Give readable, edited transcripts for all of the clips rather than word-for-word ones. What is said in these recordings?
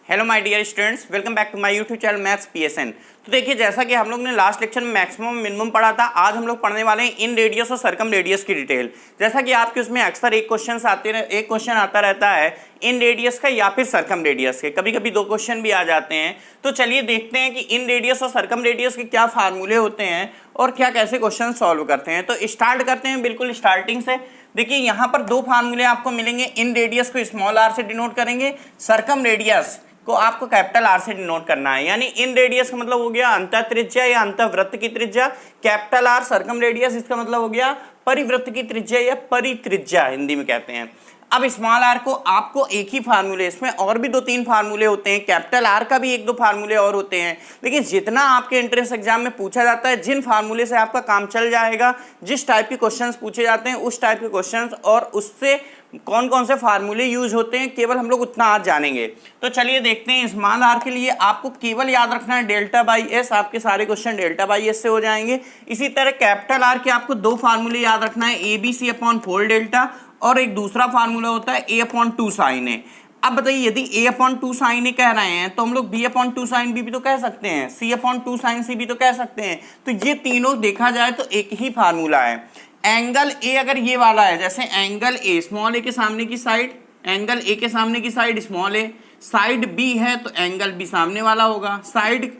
Hello my dear students, welcome back to my YouTube channel maths PSN. तो देखिए, जैसा कि हम लोग ने लास्ट लेक्चर में मैक्सिमम मिनिमम पढ़ा था, आज हम लोग पढ़ने वाले हैं इन रेडियस और सर्कम रेडियस की डिटेल। जैसा कि आपके उसमें अक्सर एक क्वेश्चन आता रहता है इन रेडियस का या फिर सर्कम रेडियस के, कभी कभी दो क्वेश्चन भी आ जाते हैं। तो चलिए देखते हैं कि इन रेडियस और सर्कम रेडियस के क्या फार्मूले होते हैं और क्या कैसे क्वेश्चन सॉल्व करते हैं। तो स्टार्ट करते हैं बिल्कुल स्टार्टिंग से। देखिए, यहाँ पर दो फार्मूले आपको मिलेंगे। इन रेडियस को स्मॉल आर से डिनोट करेंगे, सर्कम रेडियस को आपको कैपिटल आर से डिनोट करना है। यानी इन रेडियस का मतलब हो गया अंतः त्रिज्या या अंतः वृत्त की त्रिज्या, कैपिटल आर सर्कम रेडियस इसका मतलब हो गया परिवृत्त की त्रिज्या या परित्रिज्या हिंदी में कहते हैं। अब स्मॉल आर को आपको एक ही फार्मूले, इसमें और भी दो तीन फार्मूले होते हैं, कैपिटल आर का भी एक दो फार्मूले और होते हैं, लेकिन जितना आपके एंट्रेंस एग्जाम में पूछा जाता है, जिन फार्मूले से आपका काम चल जाएगा, जिस टाइप के क्वेश्चंस पूछे जाते हैं उस टाइप के क्वेश्चंस और उससे कौन कौन से फार्मूले यूज होते हैं, केवल हम लोग उतना आज जानेंगे। तो चलिए देखते हैं। स्मॉल आर के लिए आपको केवल याद रखना है डेल्टा बाई एस, आपके सारे क्वेश्चन डेल्टा बाई एस से हो जाएंगे। इसी तरह कैपिटल आर के आपको दो फार्मूले याद रखना है, A B C upon four delta और एक दूसरा फार्मूला होता है A upon two sine A. अब बताइए, यदि A upon two sine A कह रहे हैं तो हम लोग B upon two sine B भी तो कह सकते हैं, C upon two sine C भी तो कह सकते हैं। तो ये तीनों देखा जाए तो एक ही फार्मूला है। एंगल ए अगर ये वाला है, जैसे एंगल ए स्मॉल ए के सामने की साइड, एंगल ए के सामने की साइड स्मॉल ए, साइड बी है तो एंगल बी सामने वाला होगा, साइड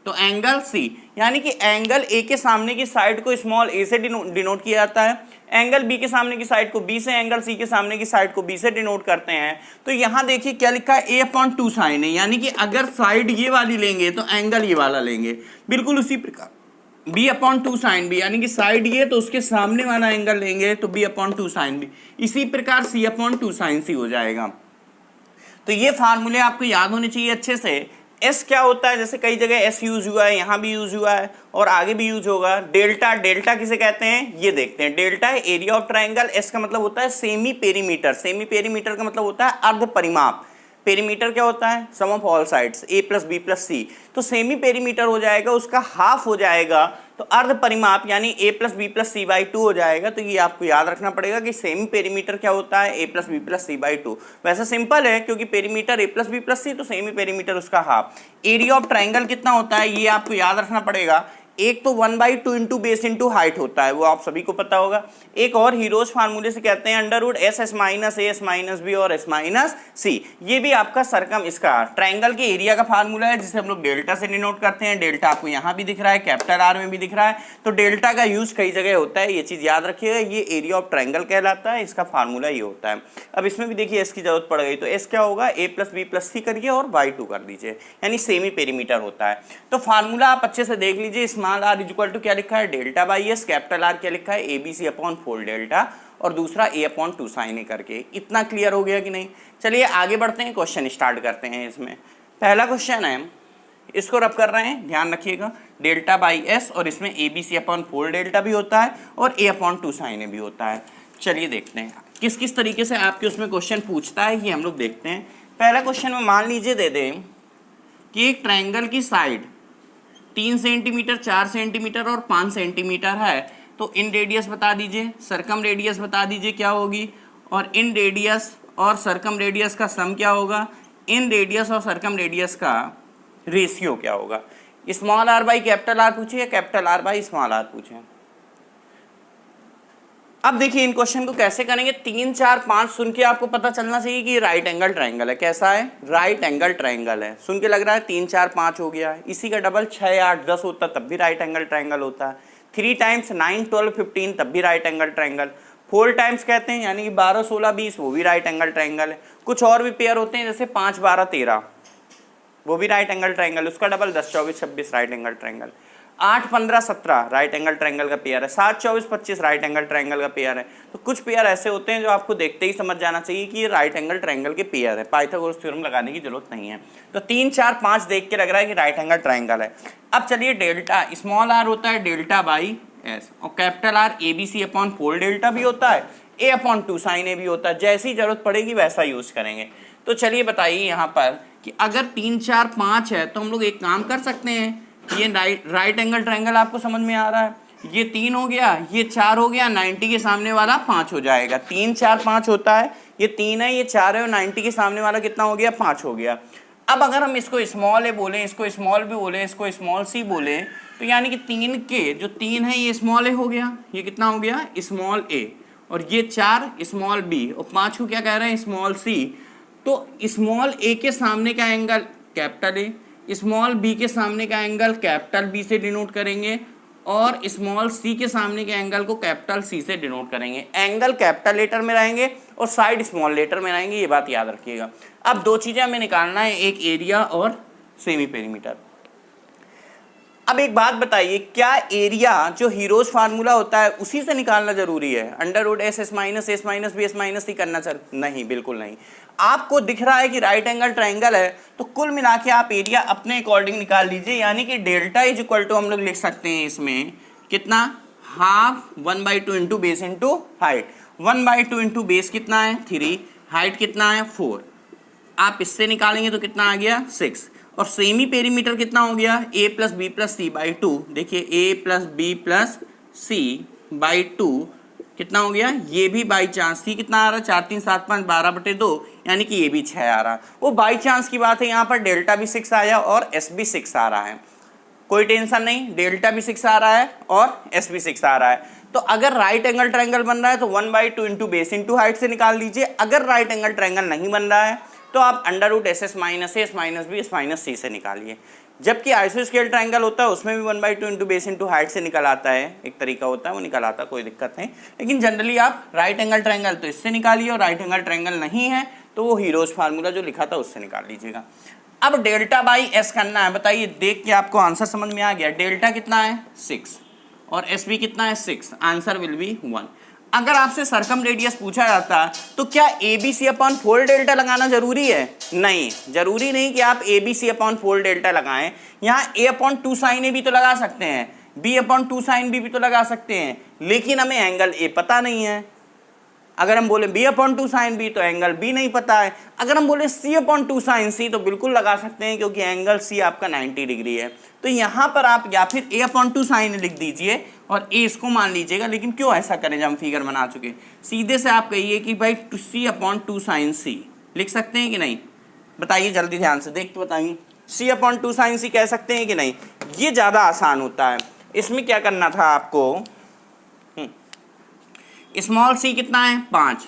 तो एंगल सी। यानी कि एंगल ए के सामने की साइड को स्मॉल ए से डिनोट किया जाता है, एंगल बी के सामने की साइड को बी से, एंगल सी के सामने की साइड को बी से डिनोट करते हैं। तो यहां देखिए क्या लिखा है, ए अपॉन टू साइन है, यानी कि अगर साइड ये वाली लेंगे तो एंगल ये वाला लेंगे। बिल्कुल उसी प्रकार B upon two sine B, यानी कि साइड ये तो उसके सामने वाला एंगल लेंगे तो B upon two sine B. इसी प्रकार C upon two sine C हो जाएगा। तो ये फार्मूले आपको याद होने चाहिए अच्छे से। एस क्या होता है, जैसे कई जगह एस यूज हुआ है, यहाँ भी यूज हुआ है और आगे भी यूज होगा। डेल्टा, डेल्टा किसे कहते हैं ये देखते हैं। डेल्टा है एरिया ऑफ ट्राइंगल, एस का मतलब होता है सेमी पेरीमीटर, सेमी पेरीमीटर का मतलब होता है अर्ध परिमाप। पेरीमीटर क्या होता है, sum of all sides a plus B plus c. तो सेमी पेरीमीटर हो जाएगा, उसका हाफ हो जाएगा तो अर्ध परिमाप यानी a plus B plus C by two हो जाएगा। तो ये आपको याद रखना पड़ेगा कि सेमी पेरीमीटर क्या होता है, a plus B plus C by two. वैसे सिंपल है क्योंकि perimeter a plus B plus c तो सेमी पेरीमीटर उसका हाफ। एरिया ऑफ ट्राइंगल कितना होता है ये आपको याद रखना पड़ेगा। एक तो 1/2 इंटू बेस इंटू हाइट होता है, वो आप सभी को पता होगा। एक और हीरोज फार्मूले से कहते हैं under root S S minus A S minus B और एस माइनस सी। ये भी आपका सर्कम इसका ट्राइंगल के एरिया का फार्मूला है, जिसे हम लोग डेल्टा से डिनोट करते हैं। डेल्टा आपको यहाँ भी दिख रहा है, कैपिटल आर में भी दिख रहा है। तो डेल्टा का यूज कई जगह होता है, ये चीज याद रखिएगा। ये एरिया ऑफ ट्राइंगल कहलाता है, इसका फार्मूला ये होता है। अब इसमें भी देखिए एस की जरूरत पड़ गई तो एस क्या होगा, ए प्लस बी प्लस सी करिए और बाई टू कर दीजिए, यानी सेमी पेरीमीटर होता है। तो फार्मूला आप अच्छे से देख लीजिए। स्मॉल आर इक्वल टू क्या लिखा है, delta by S, capital R क्या लिखा है, A B C upon four delta और दूसरा A upon two sine A करके। इतना क्लियर हो गया कि नहीं? चलिए आगे बढ़ते हैं, क्वेश्चन स्टार्ट करते हैं। इसमें पहला क्वेश्चन है, इसको रब कर रहे हैं, ध्यान रखिएगा। डेल्टा बाई एस और इसमें A B C upon four delta भी होता है और A upon two sine A भी होता है। चलिए देखते हैं किस किस तरीके से आपके उसमें क्वेश्चन पूछता है, ये हम लोग देखते हैं। पहला क्वेश्चन में मान लीजिए दे दें कि एक ट्राइंगल की साइड 3 सेंटीमीटर, 4 सेंटीमीटर और 5 सेंटीमीटर है। तो इन रेडियस बता दीजिए, सर्कम रेडियस बता दीजिए क्या होगी, और इन रेडियस और सर्कम रेडियस का सम क्या होगा, इन रेडियस और सर्कम रेडियस का रेशियो क्या होगा। Small are by capital R पूछे या capital are by small R पूछे। अब देखिए इन क्वेश्चन को कैसे करेंगे। 3, 4, 5 सुन के आपको पता चलना चाहिए कि राइट एंगल ट्राइंगल है। कैसा है, राइट एंगल ट्राइंगल है। सुन के लग रहा है 3, 4, 5 हो गया, इसी का डबल 6, 8, 10 होता तब भी राइट एंगल ट्राइंगल होता है। 3 टाइम्स 9, 12, 15 तब भी राइट एंगल ट्राइंगल। 4 टाइम्स कहते हैं यानी कि 12, 16, 20 वो भी राइट एंगल ट्राइंगल है। कुछ और भी पेयर होते हैं जैसे 5, 12, 13 वो भी राइट एंगल ट्राइंगल, उसका double 10, 24, 26 right angle triangle. 8, 15, 17 right angle triangle का पेयर है। 7, 24, 25 राइट एंगल ट्राइंगल का पेयर है। तो कुछ पेयर ऐसे होते हैं जो आपको देखते ही समझ जाना चाहिए कि ये राइट एंगल ट्राइंगल के पेयर है, पाइथागोरस थ्योरम लगाने की जरूरत नहीं है। तो 3, 4, 5 देख के लग रहा है कि राइट एंगल ट्राइंगल है। अब चलिए डेल्टा, स्मॉल आर होता है डेल्टा बाई एस और capital R A B C upon four delta भी होता है, A upon two sine A भी होता है। जैसी जरूरत पड़ेगी वैसा यूज करेंगे। तो चलिए बताइए यहाँ पर कि अगर 3, 4, 5 है तो हम लोग एक काम कर सकते हैं, ये राइट एंगल ट्राइंगल आपको समझ में आ रहा है, ये 3 हो गया, ये 4 हो गया, 90 के सामने वाला 5 हो जाएगा। 3, 4, 5 होता है, ये 3 है, ये 4 है और 90 के सामने वाला कितना हो गया, 5 हो गया। अब अगर हम इसको स्मॉल ए बोले, इसको स्मॉल बी बोले, इसको स्मॉल सी बोले, तो यानी कि 3 के जो 3 है ये स्मॉल ए हो गया, ये कितना हो गया स्मॉल ए, और ये 4 स्मॉल बी, और 5 को क्या कह रहे हैं स्मॉल सी। तो स्मॉल ए के सामने का angle capital A, small B के सामने का एंगल कैपिटल बी से डिनोट करेंगे, और स्मॉल सी के सामने के एंगल को कैपिटल सी से डिनोट करेंगे। एंगल कैपिटल लेटर में रहेंगे और साइड स्मॉल लेटर में रहेंगे, ये बात याद रखिएगा। अब दो चीज़ें हमें निकालना है, एक एरिया और सेमी पेरीमीटर। अब एक बात बताइए, क्या एरिया जो हीरोज फार्मूला होता है उसी से निकालना जरूरी है? Under root S S minus b s minus c करना सर? नहीं, बिल्कुल नहीं। आपको दिख रहा है कि राइट एंगल ट्राइंगल है, तो कुल मिला के आप एरिया अपने अकॉर्डिंग निकाल लीजिए, यानी कि डेल्टा इज इक्वल टू हम लोग लिख सकते हैं इसमें कितना, half 1/2 into base into height. 1/2 into base कितना है 3, हाइट कितना है 4, आप इससे निकालेंगे तो कितना आ गया 6, और सेमी पेरीमीटर कितना हो गया a plus B plus C by 2। देखिए a plus B plus C by 2 कितना हो गया, ये भी बाई चांस, सी कितना आ रहा है 4 3 7 5 12/2, यानी कि ये भी 6 आ रहा है। वो बाई चांस की बात है, यहाँ पर डेल्टा भी 6 आया और एस भी 6 आ रहा है, कोई टेंशन नहीं, डेल्टा भी 6 आ रहा है और एस भी 6 आ रहा है। तो अगर राइट एंगल ट्रायंगल बन रहा है तो 1/2 इंटू बेस इंटू हाइट से निकाल लीजिए। अगर राइट एंगल ट्रायंगल नहीं बन रहा है तो आप under root S S minus b s minus c से निकालिए। जबकि आइसोस्केल ट्रायंगल होता है उसमें भी 1/2 इंटू बेस इंटू हाइट से निकल आता है, एक तरीका होता है वो निकल आता है, कोई दिक्कत नहीं। लेकिन जनरली आप राइट एंगल ट्रायंगल तो इससे निकालिए, और राइट एंगल ट्रायंगल नहीं है तो वो हीरोज फार्मूला जो लिखा था उससे निकाल लीजिएगा। अब डेल्टा बाई एस करना है, बताइए देख के आपको आंसर समझ में आ गया। डेल्टा कितना है 6 और एस भी कितना है 6, आंसर विल बी 1। अगर आपसे सरकम रेडियस पूछा जाता तो क्या A B C upon 4 delta लगाना जरूरी है? नहीं, जरूरी नहीं कि आप A B C upon 4 delta लगाएं। यहाँ ए अपॉन 2 साइन ए भी तो लगा सकते हैं, बी अपॉन 2 साइन बी भी तो लगा सकते हैं, लेकिन हमें एंगल ए पता नहीं है। अगर हम बोले बी अपॉन 2 साइन बी तो एंगल बी नहीं पता है। अगर हम बोले सी अपॉन 2 साइन सी तो बिल्कुल लगा सकते हैं, क्योंकि एंगल सी आपका 90 डिग्री है। तो यहाँ पर आप या फिर ए अपॉन 2 साइन लिख दीजिए और ए इसको मान लीजिएगा। लेकिन क्यों ऐसा करें जब हम फिगर बना चुके, सीधे से आप कहिए कि भाई सी अपॉन 2 साइन सी लिख सकते हैं कि नहीं? बताइए जल्दी ध्यान से देख के बताइए, सी अपॉन 2 साइन सी कह सकते हैं कि नहीं? ये ज़्यादा आसान होता है। इसमें क्या करना था आपको, स्मॉल सी कितना है 5,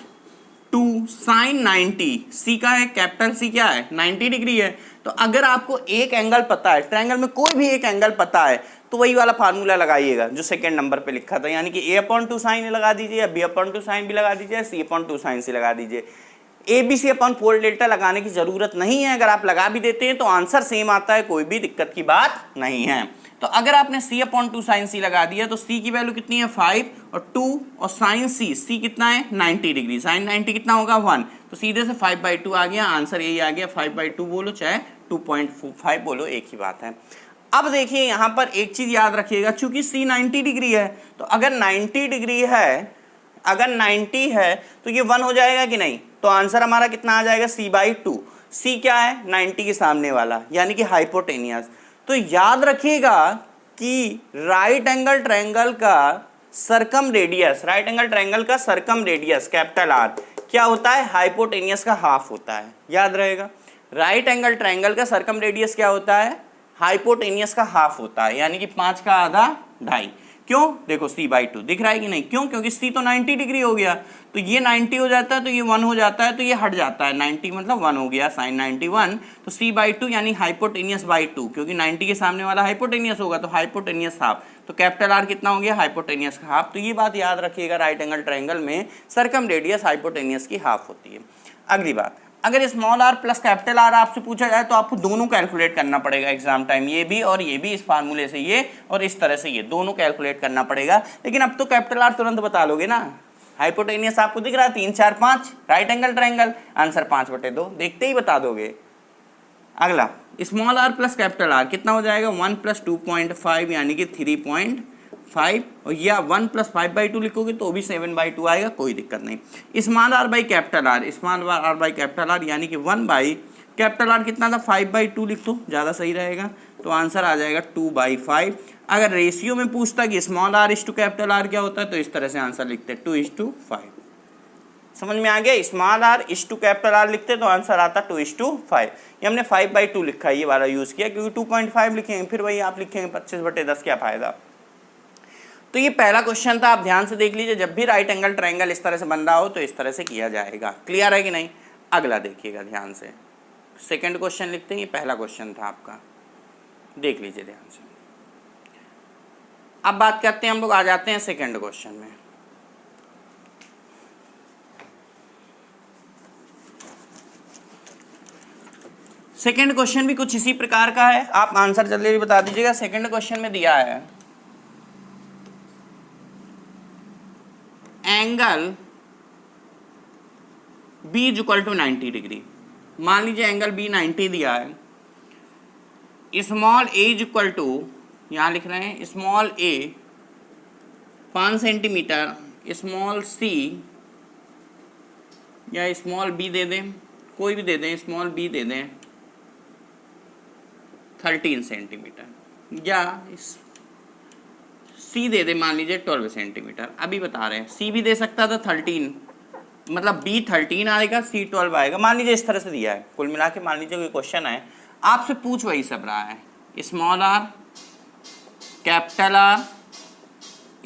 2 साइन 90, सी का है कैपिटल सी क्या है 90 डिग्री है। तो अगर आपको एक एंगल पता है, ट्रायंगल में कोई भी एक एंगल पता है, तो वही वाला फार्मूला लगाइएगा जो सेकंड नंबर पे लिखा था, यानी कि ए अपॉन 2 साइन लगा दीजिए, या बी अपॉन 2 साइन भी लगा दीजिए, सी अपॉन 2 साइन सी लगा दीजिए। A B C upon 4 delta लगाने की जरूरत नहीं है। अगर आप लगा भी देते हैं तो आंसर सेम आता है, कोई भी दिक्कत की बात नहीं है। तो अगर आपने सी अपॉन 2 साइन सी लगा दिया तो सी की वैल्यू कितनी है 5 और 2, और साइन सी कितना है 90 डिग्री, साइन 90 कितना होगा 1, तो सीधे से 5/2 आ गया, आंसर यही आ गया। 5/2 बोलो चाहे 2.5 बोलो, एक ही बात है। अब देखिए यहाँ पर एक चीज याद रखिएगा, चूंकि सी 90 डिग्री है, तो अगर 90 डिग्री है, अगर 90 है तो ये 1 हो जाएगा कि नहीं? तो आंसर हमारा कितना आ जाएगा c/2। सी क्या है 90 के सामने वाला, यानी कि हाइपोटेनियस। तो याद रखिएगा कि राइट एंगल ट्रायंगल का सरकम रेडियस, राइट एंगल ट्रायंगल का सरकम रेडियस कैपिटल आर क्या होता है, हाइपोटेनियस का हाफ होता है। याद रहेगा, राइट एंगल ट्रायंगल का सरकम रेडियस क्या होता है, हाइपोटेनियस का हाफ होता है, यानी कि 5 का आधा 2.5। क्यों? देखो c/2 दिख रहा है कि नहीं? क्यों? क्योंकि c तो 90 डिग्री हो गया, तो ये 90 हो जाता है, तो ये 1 हो जाता है, तो ये हट जाता है, 90 मतलब 1 हो गया, साइन 91, तो c/2 यानी हाइपोटेनियस बाई 2, क्योंकि 90 के सामने वाला हाइपोटेनियस होगा, तो हाइपोटेनियस हाफ, तो कैपिटल आर कितना हो गया, हाइपोटेनियस का हाफ। तो ये बात याद रखिएगा, राइट एंगल ट्रायंगल में सरकम रेडियस हाइपोटेनियस की हाफ होती है। अगली बात, अगर small are plus capital R आपसे पूछा जाए तो आपको दोनों कैलकुलेट करना पड़ेगा एग्जाम टाइम, ये भी और ये भी, इस फार्मूले से ये और इस तरह से ये दोनों कैलकुलेट करना पड़ेगा। लेकिन अब तो कैपिटल आर तुरंत बता लोगे ना, हाइपोटेनियस आपको दिख रहा है 3 4 5, राइट एंगल ट्रायंगल, आंसर 5/2 देखते ही बता दोगे। अगला, small are plus capital R कितना हो जाएगा 1 + 2.5 यानी कि 3.5, और या 1 + 5/2 लिखोगे तो भी 7/2 आएगा, कोई दिक्कत नहीं। Small are by capital R, small are by capital R यानी कि 1 बाई कैपिटल आर कितना था 5/2 लिख दो, ज़्यादा सही रहेगा, तो आंसर आ जाएगा 2/5। अगर रेशियो में पूछता कि small R is to capital R क्या होता है तो इस तरह से आंसर लिखते हैं 2:5। समझ में आ गया। Small R is to capital R लिखते तो आंसर आता 2:5। ये हमने 5/2 लिखा है, ये वाला यूज किया, क्योंकि 2.5 लिखेंगे फिर वही आप लिखेंगे 25/10, क्या फायदा। तो ये पहला क्वेश्चन था, आप ध्यान से देख लीजिए, जब भी राइट एंगल ट्रायंगल इस तरह से बन रहा हो तो इस तरह से किया जाएगा। क्लियर है कि नहीं। अगला देखिएगा ध्यान से, सेकंड क्वेश्चन लिखते हैं, ये पहला क्वेश्चन था आपका, देख लीजिए ध्यान से। अब बात करते हैं, हम लोग आ जाते हैं सेकंड क्वेश्चन में। सेकंड क्वेश्चन भी कुछ इसी प्रकार का है, आप आंसर जल्दी बता दीजिएगा। सेकंड क्वेश्चन में दिया है एंगल B = 90 डिग्री। मान लीजिए एंगल B 90 दिया है। स्मॉल a = यहाँ लिख रहे हैं small a 5 centimetre, small c या स्मॉल b दे दें, कोई भी दे दें, स्मॉल b दे दें 13 सेंटीमीटर, या c दे दे मान लीजिए 12 सेंटीमीटर। अभी बता रहे हैं c भी दे सकता था 13, मतलब b 13 आएगा, c 12 आएगा। मान लीजिए इस तरह से दिया है, कुल मिला के मान लीजिए कोई क्वेश्चन है, आपसे पूछ वही सब रहा है, small R capital R,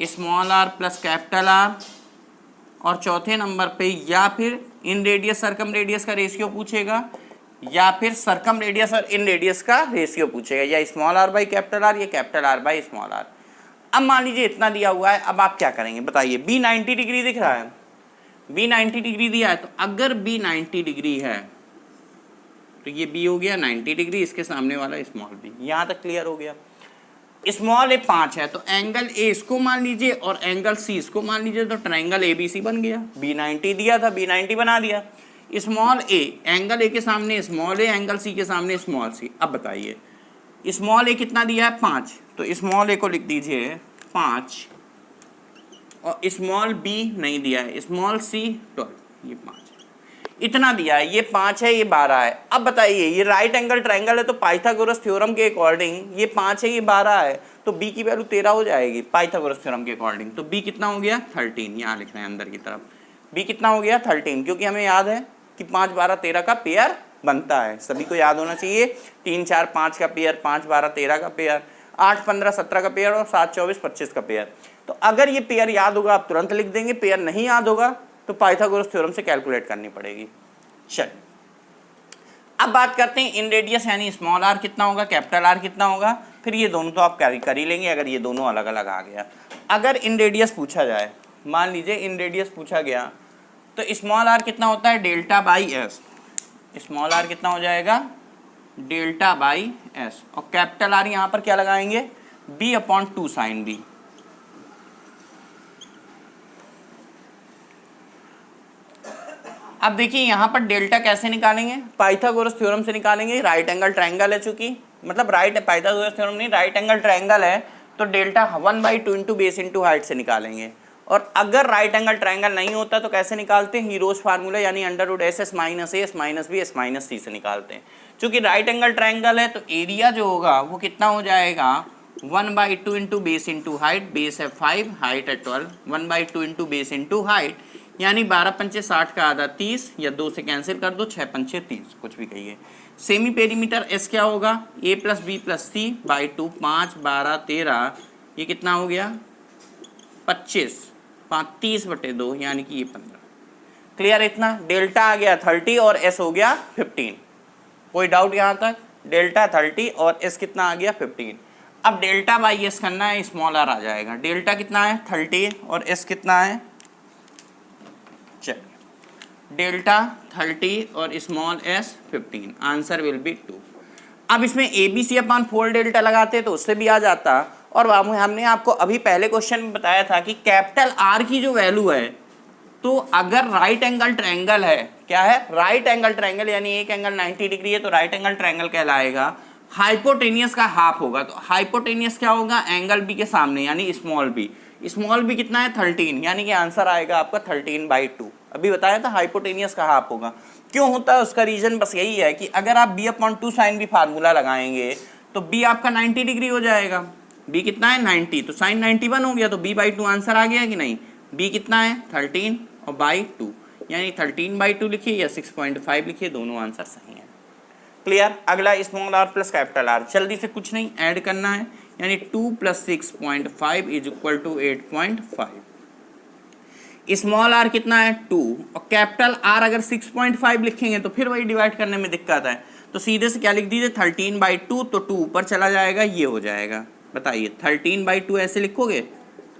small are plus capital R, और चौथे नंबर पे या फिर इन रेडियस सर्कम रेडियस का रेशियो पूछेगा, या फिर सर्कम रेडियस और इन रेडियस का रेशियो पूछेगा, या small are by capital r, या capital are by small r. अब मान लीजिए इतना दिया हुआ है, अब आप क्या करेंगे बताइए। B 90 डिग्री दिख रहा है, B 90 डिग्री दिया है, तो अगर B 90 डिग्री है तो ये B हो गया 90 डिग्री, इसके सामने वाला स्मॉल b। यहाँ तक क्लियर हो गया। स्मॉल a 5 है, तो एंगल a इसको मान लीजिए और एंगल c इसको मान लीजिए, तो ट्रायंगल ABC बन गया। B 90 दिया था, B 90 बना दिया। स्मॉल a, एंगल a के सामने स्मॉल a, एंगल c के सामने स्मॉल c। अब बताइए स्मॉल a कितना दिया है 5, तो स्मॉल a को लिख दीजिए 5, और स्मॉल b नहीं दिया है, स्मॉल c 12, ये 5 इतना दिया है, ये 5 है, ये 12 है। अब बताइए ये राइट एंगल ट्रायंगल है, तो पाइथागोरस थ्योरम के अकॉर्डिंग ये 5 है, ये 12 है, तो b की वैल्यू 13 हो जाएगी पाइथागोरस थ्योरम के अकॉर्डिंग। तो b कितना हो गया 13, यहाँ लिख रहे हैं अंदर की तरफ, b कितना हो गया 13, क्योंकि हमें याद है कि 5 12 13 का पेयर बनता है, सभी को याद होना चाहिए। 3 4 5 का पेयर, 5 12 13 का पेयर, 8 15 17 का पेयर, और 7 24 25 का पेयर। तो अगर ये पेयर याद होगा आप तुरंत लिख देंगे, पेयर नहीं याद होगा तो पाइथागोरस थ्योरम से कैलकुलेट करनी पड़ेगी। चलिए अब बात करते हैं इन रेडियस, यानी स्मॉल आर कितना होगा, कैपिटल आर कितना होगा, फिर ये दोनों तो आप कैरी कर ही लेंगे अगर ये दोनों अलग अलग आ गया। अगर इन रेडियस पूछा जाए, मान लीजिए इन रेडियस पूछा गया, तो स्मॉल आर कितना होता है delta by S, small R कितना हो जाएगा डेल्टा बाई एस, और कैपिटल आर यहाँ पर क्या लगाएंगे b/2 साइन b। अब देखिए यहाँ पर डेल्टा कैसे निकालेंगे, पाइथागोरस थ्योरम से निकालेंगे। राइट एंगल ट्रायंगल है, चूंकि मतलब राइट है, पाइथागोरस थ्योरम नहीं, राइट एंगल ट्रायंगल है, तो delta 1/2 into base into height से निकालेंगे। और अगर राइट एंगल ट्रायंगल नहीं होता तो कैसे निकालते हैं, हीरोज फार्मूला, यानी √SS - A S - B S - C से निकालते हैं। चूंकि राइट एंगल ट्रायंगल है तो एरिया जो होगा वो कितना हो जाएगा 1/2 into base into height, base है 5, हाइट है 12, 1/2 इंटू बेस इंटू हाइट, यानी 12 पंचे 60 का आधा 30, या 2 से कैंसिल कर दो, 6 पंचे 30, कुछ भी कहिए। सेमी पेरीमीटर एस क्या होगा a + b + c/2, 5 12 13, ये कितना हो गया 25, 30/2, यानी कि ये 15। क्लियर, इतना डेल्टा आ गया 30 और एस हो गया 15। कोई डाउट यहाँ तक, डेल्टा 30 और एस कितना आ गया 15। अब डेल्टा बाई एस करना है, स्मॉल आर आ जाएगा। डेल्टा कितना है 30 और एस कितना है, चलिए डेल्टा 30 और small S 15, answer will be 2। अब इसमें ABC/4 डेल्टा लगाते तो उससे भी आ जाता। और हमने आपको अभी पहले क्वेश्चन में बताया था कि कैपिटल आर की जो वैल्यू है, तो अगर राइट एंगल ट्रायंगल है, क्या है राइट एंगल ट्रायंगल, यानी एक एंगल 90 डिग्री है तो राइट एंगल ट्रायंगल कहलाएगा। हाइपोटेनियस का हाफ होगा, तो हाइपोटेनियस क्या होगा एंगल बी के सामने, यानी स्मॉल बी। स्मॉल बी कितना है 13, यानी कि आंसर आएगा आपका 13/2। अभी बताया था हाइपोटेनियस का हाफ होगा। क्यों होता है उसका रीजन बस यही है कि अगर आप b/2 साइन b फार्मूला लगाएंगे तो b आपका 90 डिग्री हो जाएगा। b कितना है 90, तो साइन 91 हो गया, तो b/2 आंसर आ गया कि नहीं। b कितना है 13 और बाई 2, यानी 13/2 लिखिए या 6.5 लिखिए, दोनों आंसर सही हैं। क्लियर। अगला small are plus capital R, जल्दी से कुछ नहीं ऐड करना है, यानी 2 + 6.5 = 8.5। स्मॉल आर कितना है 2, और कैपिटल आर अगर 6.5 लिखेंगे तो फिर वही डिवाइड करने में दिक्कत है, तो सीधे से क्या लिख दीजिए 13/2, तो 2 ऊपर चला जाएगा, ये हो जाएगा। बताइए 13/2 ऐसे लिखोगे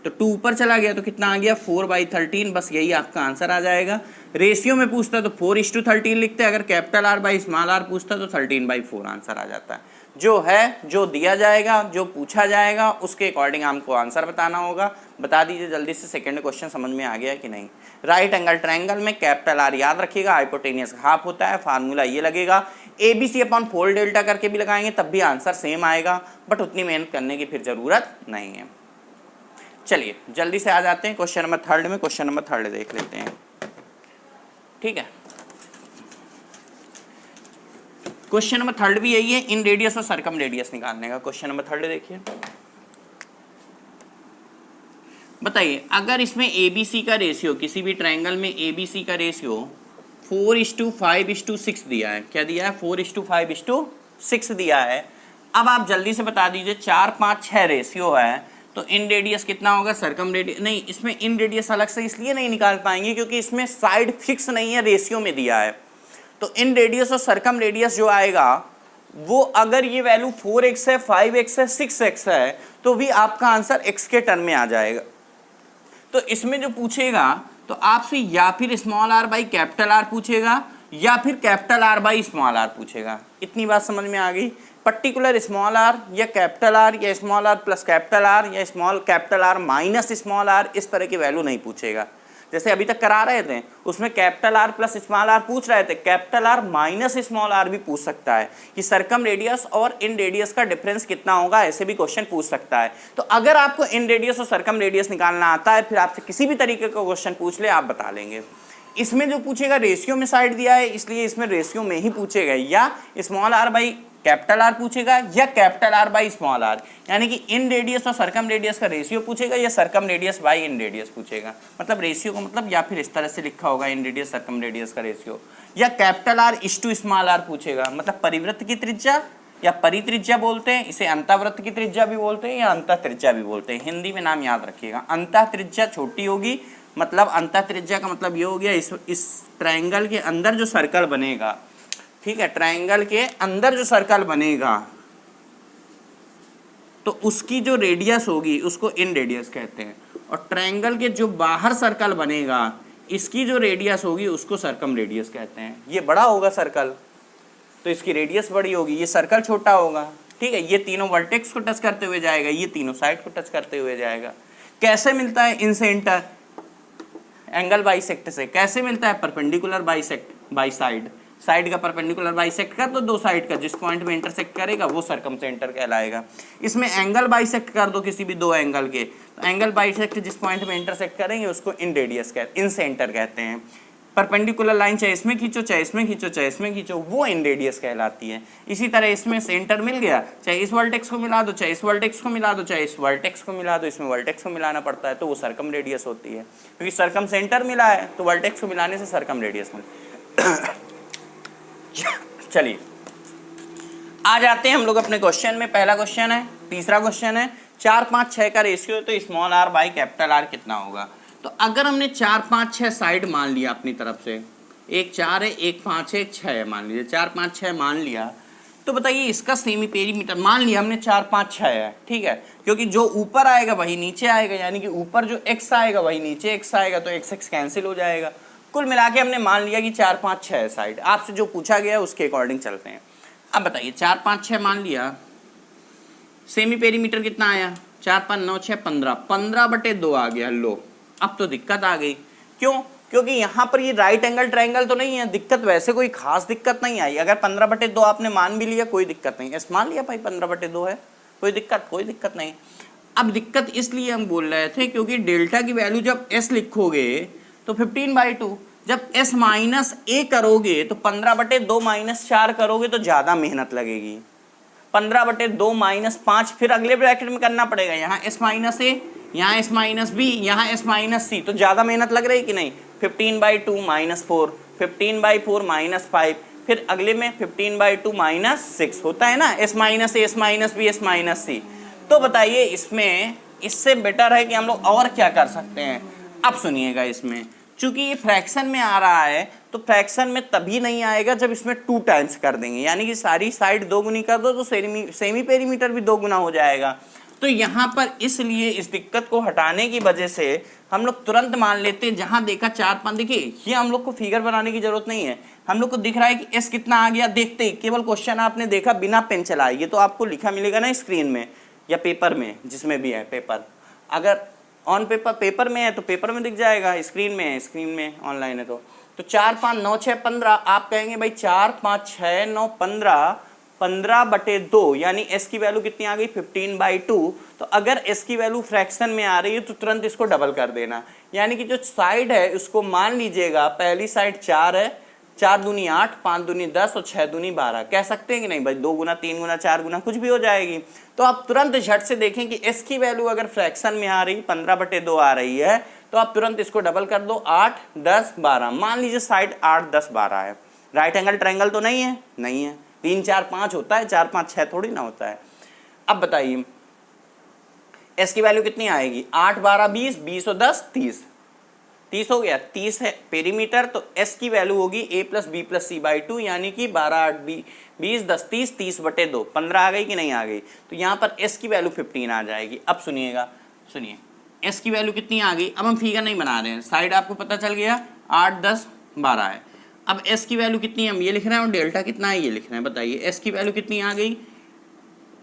तो 2 ऊपर चला गया तो कितना आ गया 4/13, बस यही आपका आंसर आ जाएगा। रेशियो में पूछता तो 4:13 लिखते, अगर capital are by small R पूछता तो 13/4 आंसर आ जाता है। जो है, जो दिया जाएगा, जो पूछा जाएगा उसके अकॉर्डिंग हमको आंसर बताना होगा। बता दीजिए जल्दी से, सेकंड क्वेश्चन समझ में आ गया कि नहीं। राइट एंगल ट्रायंगल में कैपिटल आर याद रखिएगा हाइपोटेनियस हाफ होता है, फार्मूला ये लगेगा, ABC/4 डेल्टा करके भी लगाएंगे तब भी आंसर सेम आएगा, बट उतनी मेहनत करने की फिर जरूरत नहीं है। चलिए जल्दी से आ जाते हैं क्वेश्चन नंबर 3 में। क्वेश्चन नंबर 3 देख लेते हैं, ठीक है। क्वेश्चन नंबर 3 भी यही है, इन रेडियस और सर्कम रेडियस निकालने का। क्वेश्चन नंबर 3 देखिए, बताइए अगर इसमें ABC का रेशियो, किसी भी ट्रायंगल में ABC का रेशियो 4:5:6 दिया है, क्या दिया है 4:5:6 दिया है। अब आप जल्दी से बता दीजिए 4, 5, 6 रेशियो है, तो इन रेडियस कितना होगा, सर्कम रेडियस नहीं, इसमें इन रेडियस अलग से इसलिए नहीं निकाल पाएंगे क्योंकि इसमें साइड फिक्स नहीं है, रेशियो में दिया है। तो इन रेडियस और सर्कम रेडियस जो आएगा वो अगर ये वैल्यू 4x है, 5x है, 6x है तो भी आपका आंसर x के टर्म में आ जाएगा। तो इसमें जो पूछेगा तो आपसे या फिर small are by capital are पूछेगा या फिर capital are by small r पूछेगा। इतनी बात समझ में आ गई। पर्टिकुलर स्मॉल आर या कैपिटल आर या small are plus capital r या small capital are minus small r, इस तरह की वैल्यू नहीं पूछेगा। जैसे अभी तक करा रहे थे उसमें capital R plus small R पूछ रहे थे, capital are minus small R भी पूछ सकता है कि सर्कम रेडियस और इन रेडियस का डिफरेंस कितना होगा, ऐसे भी क्वेश्चन पूछ सकता है। तो अगर आपको इन रेडियस और सर्कम रेडियस निकालना आता है, फिर आपसे किसी भी तरीके का क्वेश्चन पूछ ले आप बता लेंगे। इसमें जो पूछेगा रेशियो में साइड दिया है, इसलिए इसमें रेशियो में ही पूछेगा, या small are by capital are पूछेगा या capital are by small R, यानी कि इन रेडियस और सर्कम रेडियस का रेशियो पूछेगा या circumradius by inradius पूछेगा। मतलब रेशियो का मतलब या फिर इस तरह से लिखा होगा इन रेडियस सर्कम रेडियस का रेशियो, या कैपिटल आर इस टू स्मॉल आर पूछेगा, मतलब परिवृत्त की त्रिज्या या परित्रिज्या बोलते हैं, इसे अंतःवृत्त की त्रिज्या भी बोलते हैं या अंतः त्रिज्या भी बोलते हैं। हिंदी में नाम याद रखिएगा, अंतः त्रिज्या छोटी होगी, मतलब अंतः त्रिज्या का मतलब ये हो गया इस ट्रायंगल के अंदर जो सर्कल बनेगा, ठीक है, ट्रायंगल के अंदर जो सर्कल बनेगा तो उसकी जो रेडियस होगी उसको इन रेडियस कहते हैं, और ट्रायंगल के जो बाहर सर्कल बनेगा इसकी जो रेडियस होगी उसको सर्कम रेडियस कहते हैं। ये बड़ा होगा सर्कल तो इसकी रेडियस बड़ी होगी, ये सर्कल छोटा होगा, ठीक है। ये तीनों वर्टेक्स को टच करते हुए जाएगा, ये तीनों साइड को टच करते हुए जाएगा। कैसे मिलता है इन सेंटर, एंगल बाइसेक्ट से। कैसे मिलता है, perpendicular bisect by side, side का परपेंडिकुलर बाइसेक्ट कर दो, दो साइड का जिस पॉइंट में इंटरसेक्ट करेगा वो सर्कम सेंटर कहलाएगा। इसमें एंगल बाइसेक्ट कर दो किसी भी दो एंगल के, तो एंगल बाइसेक्ट जिस पॉइंट में इंटरसेक्ट करेंगे उसको इन रेडियस इन सेंटर कहते हैं। परपेंडिकुलर लाइन चाहे इसमें खींचो चाहे इसमें खींचो चाहे इसमें खींचो, वो इन रेडियस कहलाती है। इसी तरह इसमें सेंटर मिल गया, चाहे इस वर्टेक्स को मिला दो चाहे इस वर्टेक्स को मिला दो चाहे इस वर्टेक्स को मिला दो, इसमें वर्टेक्स को मिलाना पड़ता है तो वो सर्कम रेडियस होती है, क्योंकि सर्कम सेंटर मिला है तो वर्टेक्स को मिलाने से सर्कम रेडियस मिलती। चलिए आ जाते हैं हम लोग अपने क्वेश्चन में। पहला क्वेश्चन है, तीसरा क्वेश्चन है, 4, 5, 6 का रेशियो है तो small are by capital R कितना होगा। तो अगर हमने 4, 5, 6 साइड मान लिया अपनी तरफ से, एक 4 है, एक 5 है, एक 6 है, मान लीजिए 4, 5, 6 मान लिया, तो बताइए इसका सेमी पेरीमीटर मान लिया हमने 4, 5, 6 है, ठीक है, क्योंकि जो ऊपर आएगा वही नीचे आएगा, यानी कि ऊपर जो x आएगा वही नीचे x आएगा, तो x कैंसिल हो जाएगा। कुल मिला के हमने मान लिया कि 4, 5, 6 साइड। आपसे जो पूछा गया उसके अकॉर्डिंग चलते हैं। अब बताइए 4, 5, 6 मान लिया, सेमी पेरीमीटर कितना आया, 4, 5, 9, 6, 15, 15/2 आ गया। लो अब तो दिक्कत आ गई, क्यों? क्योंकि यहाँ पर ये राइट एंगल ट्रायंगल तो नहीं है, दिक्कत वैसे कोई खास दिक्कत नहीं आई। अगर 15/2 आपने मान भी लिया कोई दिक्कत नहीं, एस मान लिया भाई 15/2 है, कोई दिक्कत नहीं। अब दिक्कत इसलिए हम बोल रहे थे क्योंकि डेल्टा की वैल्यू जब एस लिखोगे तो 15/2, जब s माइनस a करोगे तो 15/2 माइनस 4 करोगे तो ज़्यादा मेहनत लगेगी। 15/2 माइनस 5 फिर अगले ब्रैकेट में करना पड़ेगा, यहाँ s माइनस a, यहाँ s माइनस b, यहाँ s माइनस c, तो ज़्यादा मेहनत लग रही कि नहीं। 15/2 -4, 15/4 -5, फिर अगले में 15/2 -6 होता है ना, s minus a, s minus b, s minus c. तो बताइए इसमें इससे बेटर है कि हम लोग और क्या कर सकते हैं। अब सुनिएगा, इसमें चूंकि ये फ्रैक्शन में आ रहा है तो फ्रैक्शन में तभी नहीं आएगा जब इसमें 2 टाइम्स कर देंगे, यानी कि सारी साइड 2 गुनी कर दो तो सेमी पेरीमीटर भी 2 गुना हो जाएगा। तो यहाँ पर इसलिए इस दिक्कत को हटाने की वजह से हम लोग तुरंत मान लेते हैं, जहां देखा 4-5, देखिए ये हम लोग को फिगर बनाने की जरूरत नहीं है, हम लोग को दिख रहा है कि एस कितना आ गया, देखते ही केवल क्वेश्चन आपने देखा बिना पेन चलाए, ये तो आपको लिखा मिलेगा ना स्क्रीन में या पेपर में, जिसमें भी है पेपर, अगर ऑन पेपर में है तो पेपर में दिख जाएगा, स्क्रीन में है, स्क्रीन में ऑनलाइन है तो 4, 5, 9, 6, 15, आप कहेंगे भाई 4, 5, 6, 9, 15, 15/2, यानी s की वैल्यू कितनी आ गई 15/2। तो अगर s की वैल्यू फ्रैक्शन में आ रही है तो तुरंत इसको डबल कर देना, यानी कि जो साइड है उसको मान लीजिएगा, पहली साइड 4 है, 4 दूनी 8, 5 दूनी 10 और 6 दूनी 12, कह सकते हैं कि नहीं भाई, 2 गुना 3 गुना 4 गुना कुछ भी हो जाएगी। तो आप तुरंत झट से देखें कि s की वैल्यू अगर फ्रैक्शन में आ रही 15/2 आ रही है तो आप तुरंत इसको डबल कर दो, 8, 10, 12, मान लीजिए साइड 8, 10, 12 है, राइट एंगल ट्रायंगल तो नहीं है, नहीं है, 3, 4, 5 होता है, 4, 5, 6 थोड़ी ना होता है। अब बताइए s की वैल्यू कितनी आएगी, 8, 12, 20, 20 और 10, 30, 30 हो गया, 30 है पेरीमीटर, तो s की वैल्यू होगी a + b + c/2, यानी कि 12, 8, 20, 10, 30, 30/2, 15 आ गई कि नहीं आ गई। तो यहाँ पर s की वैल्यू 15 आ जाएगी। अब सुनिएगा, सुनिए s की वैल्यू कितनी आ गई, अब हम फिगर नहीं बना रहे हैं, साइड आपको पता चल गया 8, 10, 12 है। अब s की वैल्यू कितनी है हम ये लिख रहे हैं और डेल्टा कितना है ये लिख रहे हैं। बताइए s की वैल्यू कितनी आ गई,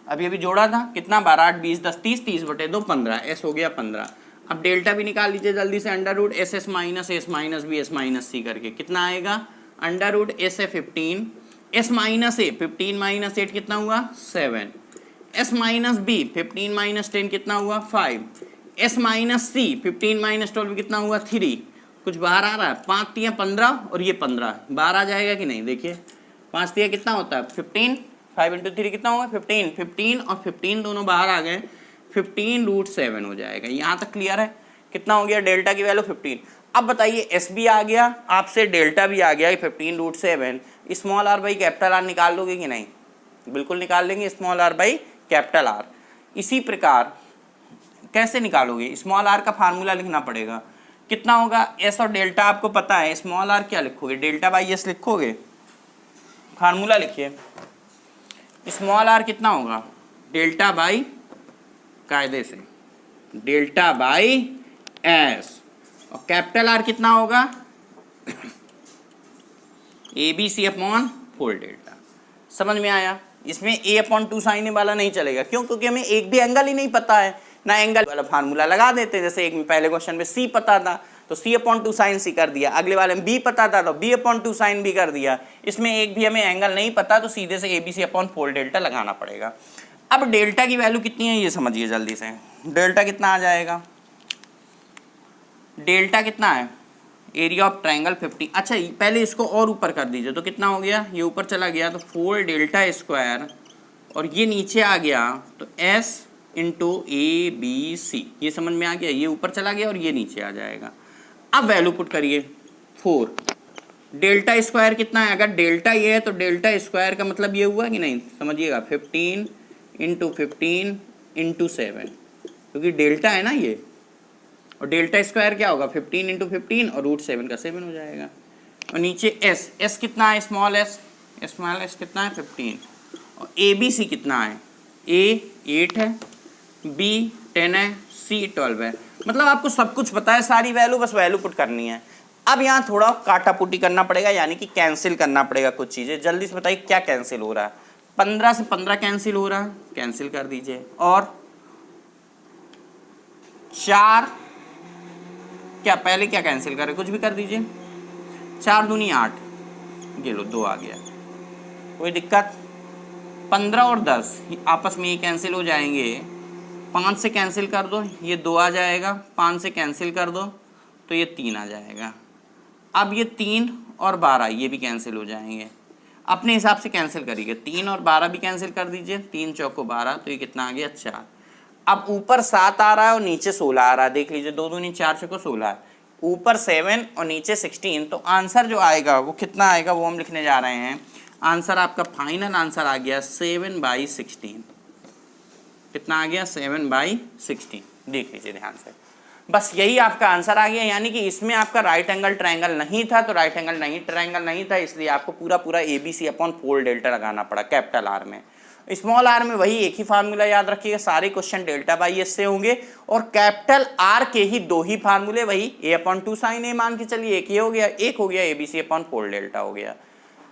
अभी जोड़ा था कितना, 12, 8, 20, 10, 30, 30/2, 15, s हो गया 15। अब डेल्टा भी निकाल लीजिए जल्दी से, under root SS minus S minus B S minus C करके कितना आएगा, अंडर रूट S है 15, S माइनस A 15 माइनस 8 कितना हुआ 7, S माइनस B 15 माइनस 10 कितना हुआ 5, S माइनस C 15 माइनस 12 कितना हुआ 3, कुछ बाहर आ रहा है, 5 तिया 15 और ये 15 बाहर आ जाएगा कि नहीं, देखिए 5 तिया कितना होता है 15, 5 × 3 कितना होगा 15, 15 और 15 दोनों बाहर आ गए, 15√7 हो जाएगा। यहाँ तक क्लियर है, कितना हो गया डेल्टा की वैल्यू 15। अब बताइए एस भी आ गया आपसे, डेल्टा भी आ गया 15√7, small are by capital R निकाल लोगे कि नहीं, बिल्कुल निकाल लेंगे, small are by capital R. इसी प्रकार कैसे निकालोगे, स्मॉल आर का फार्मूला लिखना पड़ेगा, कितना होगा एस और डेल्टा आपको पता है, स्मॉल आर क्या लिखोगे, डेल्टा बाई एस लिखोगे, फार्मूला लिखिए, स्मॉल आर कितना होगा डेल्टा बाई, कायदे से डेल्टा बाई एस, और कैपिटल आर कितना होगा ABC/4 डेल्टा। समझ में आया, इसमें A/2 साइन वाला नहीं चलेगा, क्यों, क्योंकि हमें एक भी एंगल ही नहीं पता है ना, एंगल वाला फार्मूला लगा देते, जैसे एक में पहले क्वेश्चन में C पता था तो C/2 साइन C कर दिया, अगले वाले में B पता था तो B/2 साइन B कर दिया, इसमें एक भी हमें एंगल नहीं पता तो सीधे से ABC/4 डेल्टा लगाना पड़ेगा। अब डेल्टा की वैल्यू कितनी है ये समझिए जल्दी से, डेल्टा कितना आ जाएगा, डेल्टा कितना है, एरिया ऑफ ट्रायंगल 50, अच्छा पहले इसको और ऊपर कर दीजिए तो कितना हो गया, ये ऊपर चला गया तो 4 डेल्टा स्क्वायर और ये नीचे आ गया तो S × ABC, ये समझ में आ गया, ये ऊपर चला गया और ये नीचे आ जाएगा। अब वैल्यू पुट करिए 4, डेल्टा स्क्वायर कितना है, अगर डेल्टा ये है तो डेल्टा स्क्वायर का मतलब ये हुआ कि नहीं, समझिएगा 15 × 15 × 7, क्योंकि डेल्टा है ना ये, और डेल्टा स्क्वायर क्या होगा 15 × 15 और √7 का 7 हो जाएगा, और नीचे S कितना है, स्मॉल s कितना है 15, और ABC कितना है, A 8 है, B 10 है, C 12 है, मतलब आपको सब कुछ पता है, सारी वैल्यू, बस वैल्यू पुट करनी है। अब यहाँ थोड़ा काटापुटी करना पड़ेगा, यानी कि कैंसिल करना पड़ेगा कुछ चीज़ें, जल्दी से बताइए क्या कैंसिल हो रहा है, 15 से 15 कैंसिल हो रहा है, कैंसिल कर दीजिए, और 4 क्या पहले क्या कैंसिल करें, कुछ भी कर दीजिए, 4 दूनी 8, ये लो 2 आ गया, कोई दिक्कत, 15 और 10 आपस में ये कैंसिल हो जाएंगे, 5 से कैंसिल कर दो ये 2 आ जाएगा, 5 से कैंसिल कर दो तो ये 3 आ जाएगा। अब ये 3 और 12 ये भी कैंसिल हो जाएंगे, अपने हिसाब से कैंसिल करिए, 3 और 12 भी कैंसिल कर दीजिए, 3 चौको 12, तो ये कितना आ गया 4। अब ऊपर 7 आ रहा है और नीचे 16 आ रहा है, देख लीजिए, 2 दूनी 4 चौको 16 है, ऊपर 7 और नीचे 16, तो आंसर जो आएगा वो कितना आएगा वो हम लिखने जा रहे हैं। आंसर आपका फाइनल आंसर आ गया 7/16। कितना आ गया 7/16। देख लीजिए ध्यान से, बस यही आपका आंसर आ गया। यानी कि इसमें आपका राइट एंगल ट्रायंगल नहीं था, तो राइट एंगल ट्रायंगल नहीं था, इसलिए आपको पूरा पूरा ABC/4 डेल्टा लगाना पड़ा कैपिटल आर में। स्मॉल आर में वही एक ही फार्मूला याद रखिएगा, सारे क्वेश्चन डेल्टा/S से होंगे और कैपिटल आर के ही दो ही फार्मूले, वही A/2 साइन ए मान के चलिए, एक ये हो गया, एक हो गया ABC/4 डेल्टा हो गया।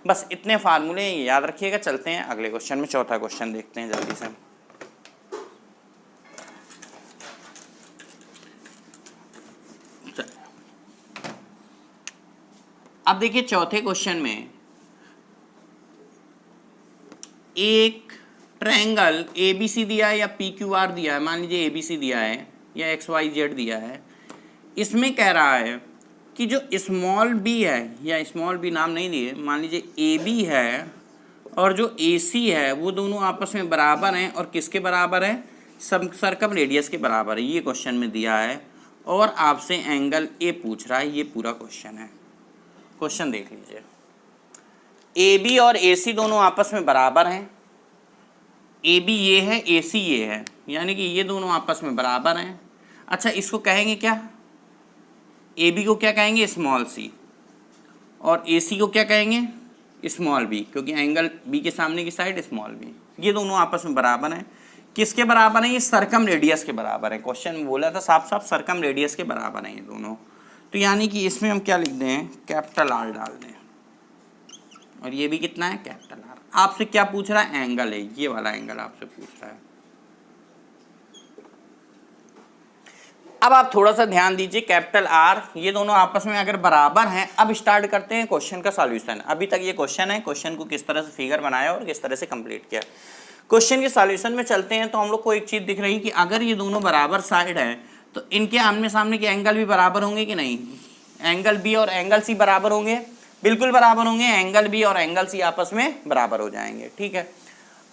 बस इतने फार्मूले याद रखिएगा। चलते हैं अगले क्वेश्चन में, चौथा क्वेश्चन देखते हैं जल्दी से। अब देखिए चौथे क्वेश्चन में एक ट्रायंगल ABC दिया है या PQR दिया है, मान लीजिए ABC दिया है या XYZ दिया है। इसमें कह रहा है कि जो स्मॉल b है, या स्मॉल b नाम नहीं दिए, मान लीजिए AB है और जो AC है वो दोनों आपस में बराबर हैं और किसके बराबर है, सर्कम रेडियस के बराबर है। ये क्वेश्चन में दिया है और आपसे एंगल A पूछ रहा है। ये पूरा क्वेश्चन है। क्वेश्चन देख लीजिए, AB और AC दोनों आपस में बराबर हैं। AB ये है, AC ये है, यानी कि ये दोनों आपस में बराबर हैं। अच्छा, इसको कहेंगे क्या, AB को क्या कहेंगे, स्मॉल c, और AC को क्या कहेंगे, स्मॉल b, क्योंकि एंगल B के सामने की साइड स्मॉल b। ये दोनों आपस में बराबर हैं। किसके बराबर हैं, ये सर्कम रेडियस के बराबर है। क्वेश्चन में बोला था साफ साफ सर्कम रेडियस के बराबर हैं ये दोनों। तो यानी कि इसमें हम क्या लिख दें, कैपिटल R डाल दें, और ये भी कितना है, कैपिटल R। आपसे क्या पूछ रहा है, एंगल है, ये वाला एंगल आपसे पूछ रहा है। अब आप थोड़ा सा ध्यान दीजिए, कैपिटल R ये दोनों आपस में अगर बराबर हैं, अब स्टार्ट करते हैं क्वेश्चन का सॉल्यूशन। अभी तक ये क्वेश्चन है, क्वेश्चन को किस तरह से फिगर बनाया और किस तरह से कंप्लीट किया। क्वेश्चन के सॉल्यूशन में चलते हैं तो हम लोग को एक चीज दिख रही कि अगर ये दोनों बराबर साइड है तो इनके आमने सामने के एंगल भी बराबर होंगे कि नहीं। एंगल B और एंगल C बराबर होंगे, बिल्कुल बराबर होंगे। एंगल B और एंगल C आपस में बराबर हो जाएंगे, ठीक है।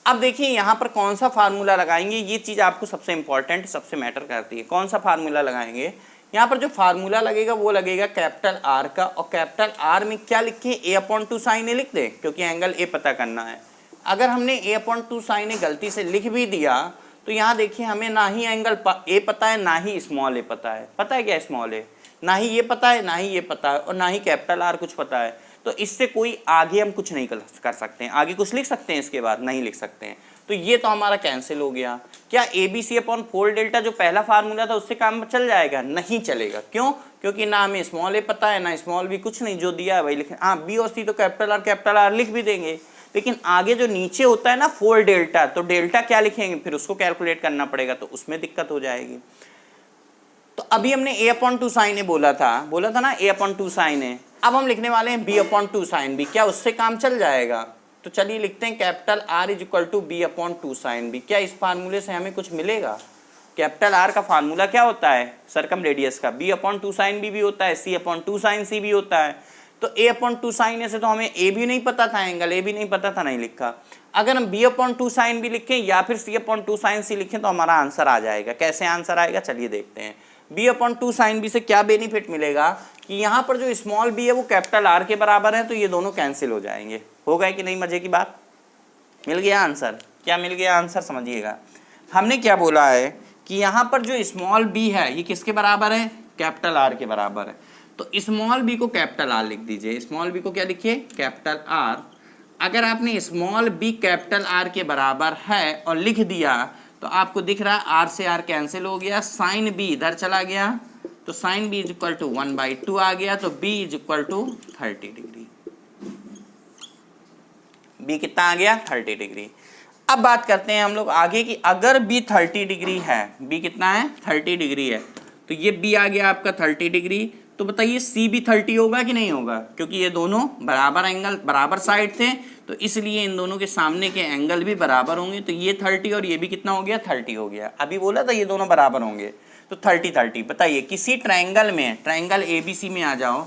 अब देखिए यहाँ पर कौन सा फार्मूला लगाएंगे, ये चीज़ आपको सबसे इंपॉर्टेंट, सबसे मैटर करती है। कौन सा फार्मूला लगाएंगे, यहाँ पर जो फार्मूला लगेगा वो लगेगा कैपिटल R का, और कैपिटल R में क्या लिखे, A/2 साइन ए लिख दे, क्योंकि एंगल A पता करना है। अगर हमने A/2 साइन ए गलती से लिख भी दिया तो यहाँ देखिए हमें ना ही एंगल A पता है, ना ही स्मॉल a पता है। पता है क्या स्मॉल a, ना ही ये पता है, ना ही ये पता है, और ना ही कैपिटल R कुछ पता है। तो इससे कोई आगे हम कुछ नहीं कर सकते हैं। आगे कुछ लिख सकते हैं इसके बाद, नहीं लिख सकते हैं। तो ये तो हमारा कैंसिल हो गया। क्या ABC/4 डेल्टा जो पहला फार्मूला था उससे काम चल जाएगा, नहीं चलेगा। क्यों, क्योंकि ना हमें स्मॉल a पता है, ना स्मॉल b, कुछ नहीं, जो दिया है वही लिखें। हाँ, B और C तो कैपिटल R लिख भी देंगे, लेकिन आगे जो नीचे होता है ना 4 डेल्टा, तो डेल्टा क्या लिखेंगे, फिर उसको कैलकुलेट करना पड़ेगा, तो उसमें दिक्कत हो जाएगी। तो अभी हमने A/2 साइन ए बोला था ना, A/2 साइन ए। अब हम लिखने वाले हैं B/2 साइन बी। क्या उससे काम चल जाएगा, तो चलिए लिखते हैं capital R = B/2 sine B. क्या इस फार्मूले से हमें कुछ मिलेगा। कैपिटल R का फार्मूला क्या होता है, सर्कम रेडियस का। B/2 साइन बी भी होता है, C/2 साइन सी भी होता है। तो A/2 साइन ए से तो हमें A भी नहीं पता था, एंगल A भी नहीं पता था, नहीं लिखा। अगर हम B/2 साइन बी लिखें या फिर C/2 साइन सी लिखें तो हमारा आंसर आ जाएगा। कैसे आंसर आएगा, चलिए देखते हैं। B/2 साइन बी से क्या बेनिफिट मिलेगा कि यहाँ पर जो स्मॉल b है वो कैपिटल R के बराबर है, तो ये दोनों कैंसिल हो जाएंगे। हो गए कि नहीं, मजे की बात। मिल गया आंसर। क्या मिल गया आंसर, समझिएगा। हमने क्या बोला है कि यहाँ पर जो स्मॉल b है ये किसके बराबर है, कैपिटल R के बराबर है। तो स्मॉल b को कैपिटल R लिख दीजिए। स्मॉल b को क्या लिखिए, कैपिटल R। अगर आपने स्मॉल b कैपिटल R के बराबर है और लिख दिया तो आपको दिख रहा है R से R कैंसिल हो गया, साइन b इधर चला गया, तो साइन b = 1/2 आ गया, तो b = 30 डिग्री। b कितना आ गया, 30 डिग्री। अब बात करते हैं हम लोग आगे की, अगर b 30 डिग्री है, b कितना है, 30 डिग्री है, तो ये b आ गया आपका 30 डिग्री। तो बताइए c भी 30 होगा कि नहीं होगा, क्योंकि ये दोनों बराबर एंगल, बराबर साइड थे, तो इसलिए इन दोनों के सामने के एंगल भी बराबर होंगे। तो ये 30 और ये भी कितना हो गया, 30 हो गया। अभी बोला था ये दोनों बराबर होंगे, तो 30-30। बताइए किसी ट्रायंगल में, ट्रायंगल ABC में आ जाओ,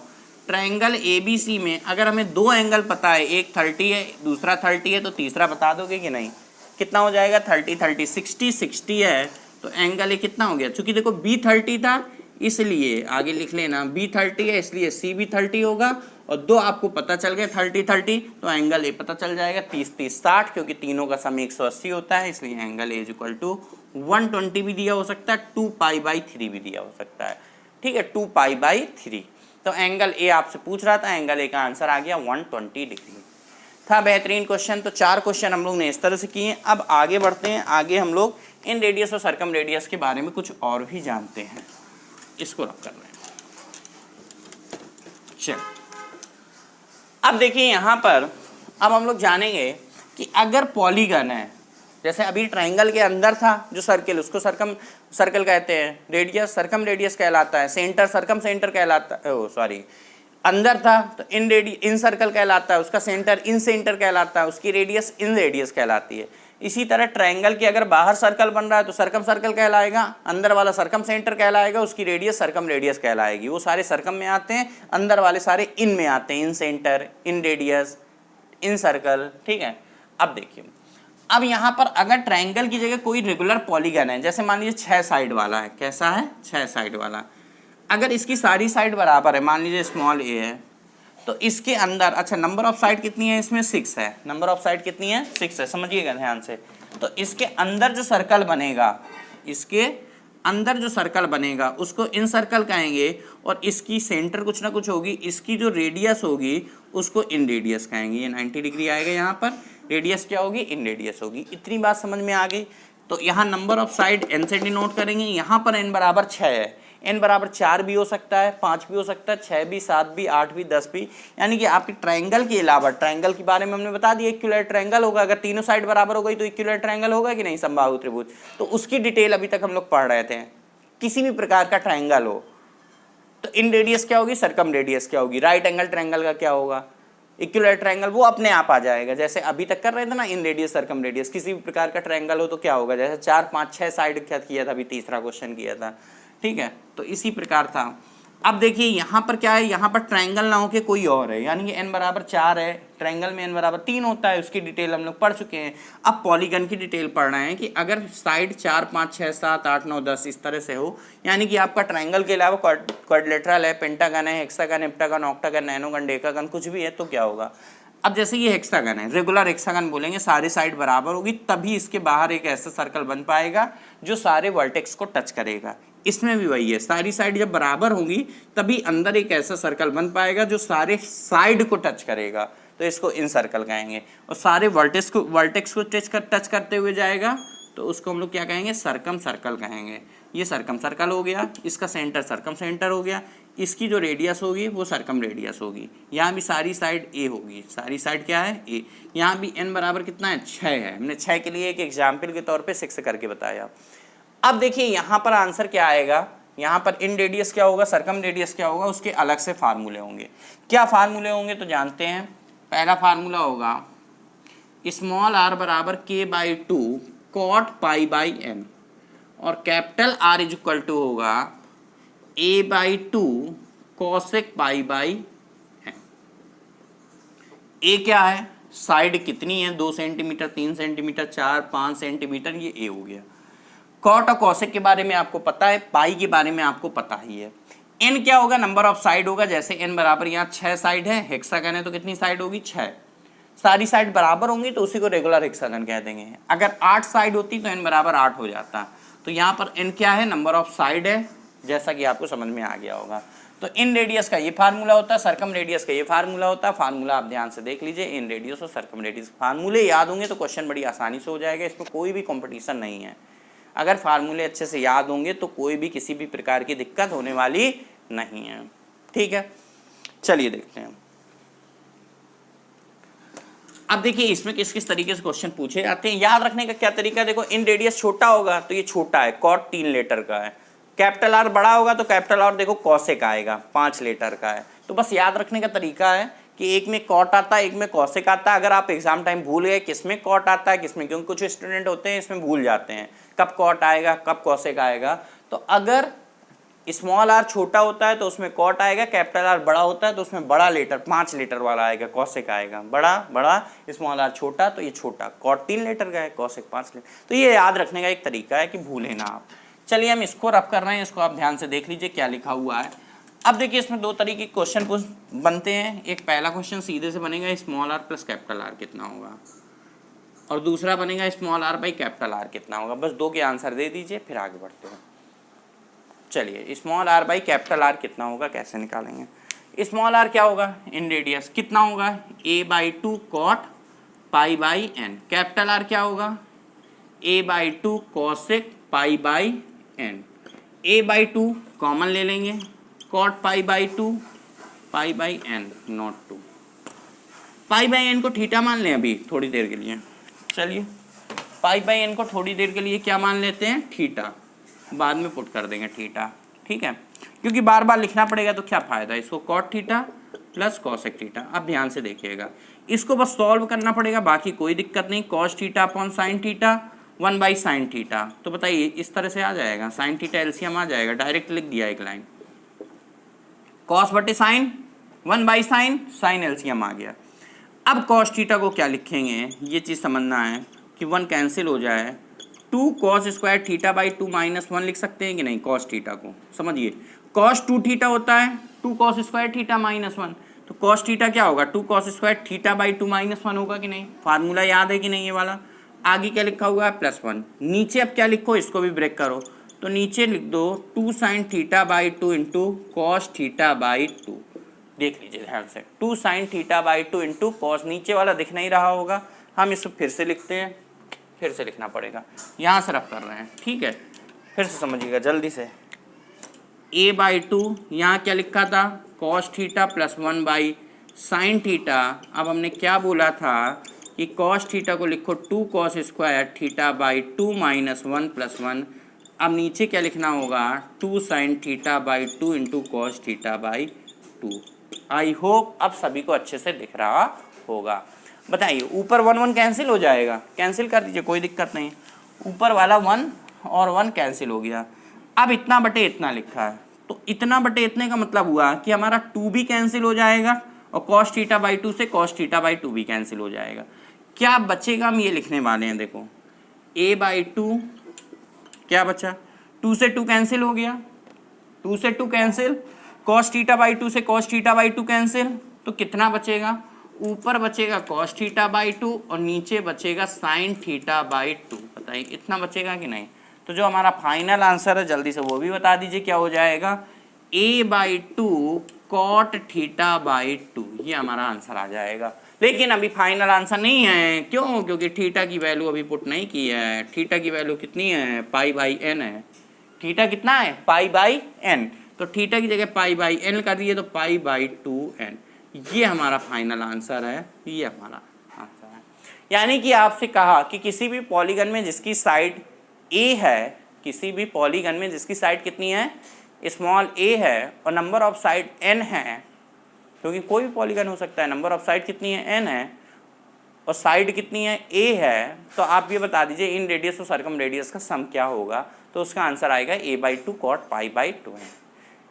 ट्रायंगल ABC में अगर हमें दो एंगल पता है, एक 30 है दूसरा 30 है, तो तीसरा बता दोगे कि नहीं। कितना हो जाएगा, 30-30, 60-60 है, तो एंगल ये कितना हो गया, चूंकि देखो B 30 था, इसलिए आगे लिख लेना बी 30 है, इसलिए सी भी 30 होगा, और दो आपको पता चल गया 30-30, तो एंगल ए पता चल जाएगा 30-30-60, क्योंकि तीनों का सम 180 होता है, इसलिए एंगल ए इक्वल टू 120 भी दिया हो सकता है, 2π/3 भी दिया हो सकता है। ठीक है, 2π/3। तो एंगल ए आपसे पूछ रहा था, एंगल ए का आंसर आ गया 120 डिग्री। था बेहतरीन क्वेश्चन। तो 4 क्वेश्चन हम लोग ने इस तरह से किए हैं। अब आगे बढ़ते हैं, आगे हम लोग इन रेडियस और सर्कम रेडियस के बारे में कुछ और भी जानते हैं। इसको रख कर रहे हैं। चल अब देखिए यहाँ पर, अब हम लोग जानेंगे कि अगर पॉलीगन है, जैसे अभी ट्रायंगल के अंदर था जो सर्किल, उसको सर्कल कहते हैं, रेडियस सर्कम रेडियस कहलाता है, सेंटर सर्कम सेंटर कहलाता है, अंदर था तो इन सर्कल कहलाता है, उसका सेंटर इन सेंटर कहलाता है, उसकी रेडियस इन रेडियस कहलाती है। इसी तरह ट्रायंगल के अगर बाहर सर्कल बन रहा है तो सर्कम सर्कल कहलाएगा, अंदर वाला सर्कम सेंटर कहलाएगा, उसकी रेडियस सर्कम रेडियस कहलाएगी। वो सारे सर्कम में आते हैं, अंदर वाले सारे इन में आते हैं, incentre, inradius, incircle. ठीक है, अब देखिए, अब यहाँ पर अगर ट्रायंगल की जगह कोई रेगुलर पॉलीगन है, जैसे मान लीजिए 6 साइड वाला है, कैसा है 6 साइड वाला, अगर इसकी सारी साइड बराबर है, मान लीजिए स्मॉल ए है, तो इसके अंदर, अच्छा नंबर ऑफ साइड कितनी है इसमें 6 है, नंबर ऑफ साइड कितनी है 6 है, समझिएगा ध्यान से। तो इसके अंदर जो सर्कल बनेगा, इसके अंदर जो सर्कल बनेगा उसको इन सर्कल कहेंगे, और इसकी सेंटर कुछ ना कुछ होगी, इसकी जो रेडियस होगी उसको इन रेडियस कहेंगे। ये 90 डिग्री आएगा, यहाँ पर रेडियस क्या होगी इन रेडियस होगी। इतनी बात समझ में आ गई। तो यहाँ नंबर ऑफ साइड एन से डिनोट करेंगे, यहाँ पर एन बराबर 6 है, एन बराबर 4 भी हो सकता है, 5 भी हो सकता है, 6 भी, 7 भी, 8 भी, 10 भी, यानी कि आपके ट्रायंगल के अलावा, ट्रायंगल के बारे में हमने बता दिया इक्विलैटरल ट्रायंगल होगा, अगर तीनों साइड बराबर हो गई तो इक्विलैटरल ट्रायंगल होगा कि नहीं, समबाहु त्रिभुज। तो उसकी डिटेल अभी तक हम लोग पढ़ रहे थे। किसी भी प्रकार का ट्रायंगल हो तो इन रेडियस क्या होगी, सर्कम रेडियस क्या होगी, राइट एंगल ट्रायंगल का क्या होगा, इक्विलैटरल ट्रायंगल, वो अपने आप आ जाएगा। जैसे अभी तक कर रहे थे ना, इन रेडियस सर्कम रेडियस, किसी भी प्रकार का ट्रायंगल हो तो क्या होगा, जैसे 4 5 6 साइड क्या किया था, अभी तीसरा क्वेश्चन किया था। ठीक है, तो इसी प्रकार था। अब देखिए यहाँ पर क्या है, यहाँ पर ट्रायंगल ना हो के कोई और है, यानी कि n बराबर 4 है, ट्रायंगल में n बराबर 3 होता है, उसकी डिटेल हम लोग पढ़ चुके हैं। अब पॉलीगन की डिटेल पढ़ रहे हैं कि अगर साइड 4 5 6 7 8 9 10 इस तरह से हो, यानी कि आपका ट्रायंगल के अलावा क्वाड्रिलेटरल है, पेंटागन है, हेक्सागन, हेप्टागन, ऑक्टागन, नैनोगन, डेकागन, कुछ भी है तो क्या होगा। अब जैसे ये हेक्सागन है, रेगुलर हेक्सागन बोलेंगे, सारी साइड बराबर होगी, तभी इसके बाहर एक ऐसा सर्कल बन पाएगा जो सारे वर्टेक्स को टच करेगा। इसमें भी वही है, सारी साइड जब बराबर होंगी तभी अंदर एक ऐसा सर्कल बन पाएगा जो सारे साइड को टच करेगा, तो इसको इन सर्कल कहेंगे। और सारे वर्टेक्स को टच करते हुए जाएगा तो उसको हम लोग क्या कहेंगे, सर्कम सर्कल कहेंगे। ये सर्कम सर्कल हो गया, इसका सेंटर सर्कम सेंटर हो गया, इसकी जो रेडियस होगी वो सर्कम रेडियस होगी। यहाँ भी सारी साइड ए होगी, सारी साइड क्या है ए। यहाँ भी n बराबर कितना है 6 है, हमने 6 के लिए एक एग्जाम्पल के तौर पे 6 करके बताया। अब देखिए यहाँ पर आंसर क्या आएगा, यहाँ पर इन रेडियस क्या होगा, सर्कम रेडियस क्या होगा, उसके अलग से फार्मूले होंगे। क्या फार्मूले होंगे तो जानते हैं। पहला फार्मूला होगा स्मॉल r बराबर k/2 cot π/n, और capital R is equal to होगा a/2 cosec π/n। ए क्या है, साइड कितनी है, 2 सेंटीमीटर, 3 सेंटीमीटर, 4 5 सेंटीमीटर, ये ए हो गया। कॉट और कॉसेक के बारे में आपको पता है, पाई के बारे में आपको पता ही है। एन क्या होगा, नंबर ऑफ साइड होगा। जैसे एन बराबर यहाँ 6 साइड है, हेक्सागन है तो कितनी साइड होगी 6, सारी साइड बराबर होंगी तो उसी को रेगुलर हेक्सागन कह देंगे। अगर 8 साइड होती तो एन बराबर 8 हो जाता। तो यहाँ पर एन क्या है, नंबर ऑफ साइड है, जैसा कि आपको समझ में आ गया होगा। तो इन रेडियस का ये फार्मूला होता है, सर्कम रेडियस का ये फार्मूला होता है। फार्मूला आप ध्यान से देख लीजिए, इन रेडियस और सर्कम रेडियस फार्मूले याद होंगे तो क्वेश्चन बड़ी आसानी से हो जाएगा, इसमें कोई भी कॉम्पिटिशन नहीं है। अगर फार्मूले अच्छे से याद होंगे तो कोई भी किसी भी प्रकार की दिक्कत होने वाली नहीं है। ठीक है, चलिए देखते हैं। अब देखिए इसमें किस किस तरीके से क्वेश्चन पूछे जाते हैं। याद रखने का क्या तरीका है, देखो इन रेडियस छोटा होगा तो ये छोटा है, कॉट 3 लेटर का है। कैपिटल आर बड़ा होगा तो कैपिटल आर देखो कॉसेक आएगा, 5 लेटर का है। तो बस याद रखने का तरीका है कि एक में कॉट आता है, एक में कॉसेक आता है। अगर आप एग्जाम टाइम भूल गए किसमें कॉट आता है किसमें, क्योंकि कुछ स्टूडेंट होते हैं इसमें भूल जाते हैं कब कॉट आएगा कब कॉसेक आएगा। तो अगर स्मॉल आर छोटा होता है तो उसमें कॉट आएगा, कैपिटल आर बड़ा होता है तो उसमें बड़ा लेटर 5 लेटर वाला आएगा, कॉसेक आएगा। बड़ा बड़ा, स्मॉल आर छोटा तो ये छोटा, कॉट 3 लेटर का है, कॉसेक 5 लेटर। तो ये याद रखने का एक तरीका है कि भूलें ना आप। चलिए हम इसको रफ कर रहे हैं, इसको आप ध्यान से देख लीजिए क्या लिखा हुआ है। अब देखिए इसमें दो तरीके के क्वेश्चन बनते हैं। एक पहला क्वेश्चन सीधे से बनेगा small are plus capital R कितना होगा, और दूसरा बनेगा small are by capital R कितना होगा। बस दो के आंसर दे दीजिए, फिर आगे बढ़ते हैं। चलिए small are by capital R कितना होगा कैसे निकालेंगे। स्मॉल आर क्या होगा, इन रेडियस कितना होगा, a/2 cot pi by N. Capital R क्या होगा, a/2 cosec pi by N. a/2 common ले लेंगे, cot pi by 2 pi by N not 2। Pi by N को थीटा मान लें अभी थोड़ी देर के लिए। चलिए पाई बाई एन को थोड़ी देर के लिए क्या मान लेते हैं, थीटा, बाद में पुट कर देंगे थीटा, ठीक है, क्योंकि बार बार लिखना पड़ेगा तो क्या फ़ायदा, इसको cot theta plus cosec theta. अब ध्यान से देखिएगा, इसको बस सॉल्व करना पड़ेगा, बाकी कोई दिक्कत नहीं। Cos theta upon sine theta 1 by sine theta, तो बताइए इस तरह से आ जाएगा, साइन थीटा एलसीएम आ जाएगा, डायरेक्ट लिख दिया एक लाइन, कॉस बटे साइन 1 बाई साइन एलसीएम आ गया। अब कॉस थीटा को क्या लिखेंगे, ये चीज़ समझना है कि 1 कैंसिल हो जाए, 2 cos square theta by 2 minus 1 लिख सकते हैं कि नहीं। कॉस थीटा को समझिए, कॉस 2 थीटा होता है, 2 कॉस स्क्वायर थीटा माइनस 1, तो कॉस थीटा क्या होगा, 2 cos square theta by 2 minus 1 होगा कि नहीं। फार्मूला याद है कि नहीं ये वाला। आगे क्या लिखा हुआ है, +1। नीचे अब क्या लिखो, इसको भी ब्रेक करो, तो नीचे लिख दो 2 sine theta by 2 into cos theta by 2। देख लीजिए ध्यान से, 2 sine theta by 2 into cos, नीचे वाला दिख नहीं रहा होगा, हम इसको फिर से लिखते हैं, फिर से लिखना पड़ेगा, यहाँ से रफ कर रहे हैं, ठीक है, फिर से समझिएगा जल्दी से। a/2 यहाँ क्या लिखा था, cos theta plus 1 by sine theta. अब हमने क्या बोला था कि कॉस थीटा को लिखो 2 cos square theta by 2 minus 1 plus 1। अब नीचे क्या लिखना होगा, 2 sine theta by 2 into cos theta by 2। I hope अब सभी को अच्छे से दिख रहा होगा। बताइए ऊपर 1 1 कैंसिल हो जाएगा, कैंसिल कर दीजिए, कोई दिक्कत नहीं, ऊपर वाला 1 और 1 कैंसिल हो गया। अब इतना बटे इतना लिखा है, तो इतना बटे इतने का मतलब हुआ कि हमारा 2 भी कैंसिल हो जाएगा और कॉस थीटा बाई 2 से कॉस थीटा बाई 2 भी कैंसिल हो जाएगा। क्या बचेगा, हम ये लिखने वाले हैं, देखो a/2 क्या बचा, 2 से 2 कैंसिल हो गया, 2 से 2 कैंसिल, कॉस थीटा बाई 2 से कॉस थीटा बाई 2 कैंसिल, तो कितना बचेगा, ऊपर बचेगा कॉस थीटा बाई 2 और नीचे बचेगा साइन थीटा बाई 2। बताइए इतना बचेगा कि नहीं। तो जो हमारा फाइनल आंसर है जल्दी से वो भी बता दीजिए क्या हो जाएगा, a/2 कॉट थीटा बाई 2, ये हमारा आंसर आ जाएगा। लेकिन अभी फाइनल आंसर नहीं है, क्यों, क्योंकि थीटा की वैल्यू अभी पुट नहीं की है। थीटा की वैल्यू कितनी है, पाई बाई एन है। थीटा कितना है, पाई बाई एन, तो थीटा की जगह पाई बाई एन कर दिए तो पाई बाई 2n। ये हमारा फाइनल आंसर है, ये हमारा आंसर है। यानी कि आपसे कहा कि किसी भी पॉलीगन में जिसकी साइड a है, किसी भी पॉलीगन में जिसकी साइड कितनी है, स्मॉल a है, और नंबर ऑफ साइड n है, क्योंकि कोई भी पॉलीगन हो सकता है, नंबर ऑफ साइड कितनी है, n है, और साइड कितनी है, a है, तो आप ये बता दीजिए इन रेडियस और सर्कम रेडियस का सम क्या होगा। तो उसका आंसर आएगा a/2 कॉट पाई बाई 2 है।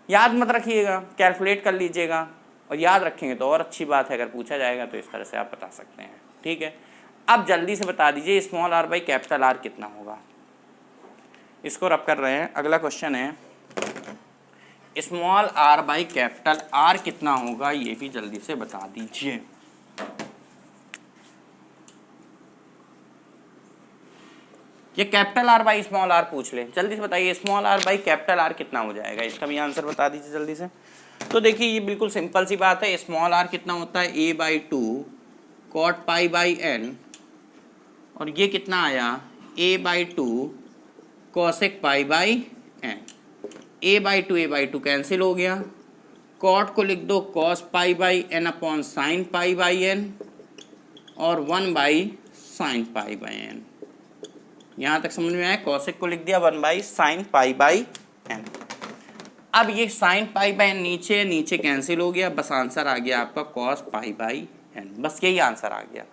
याद मत रखिएगा, कैलकुलेट कर लीजिएगा, और याद रखेंगे तो और अच्छी बात है, अगर पूछा जाएगा तो इस तरह से आप बता सकते हैं, ठीक है। अब जल्दी से बता दीजिए small are by capital R कितना होगा। इसको रब कर रहे हैं, अगला क्वेश्चन है small are by capital R कितना होगा, ये भी जल्दी से बता दीजिए। ये capital are by small R पूछ ले, जल्दी से बताइए small are by capital R कितना हो जाएगा, इसका भी आंसर बता दीजिए जल्दी से। तो देखिए ये बिल्कुल सिंपल सी बात है, स्मॉल आर कितना होता है, a/2 cot pi by n, और ये कितना आया, a/2 cosec pi by n। a/2 cancel हो गया, कॉट को लिख दो cos pi by n upon sine pi by n, और 1 by sine pi by n। यहाँ तक समझ में आया, कॉसेक को लिख दिया 1 by sine pi by n। अब ये साइन पाई बाई n नीचे नीचे कैंसिल हो गया, बस आंसर आ गया आपका कॉस पाई बाई n, बस यही आंसर आ गया।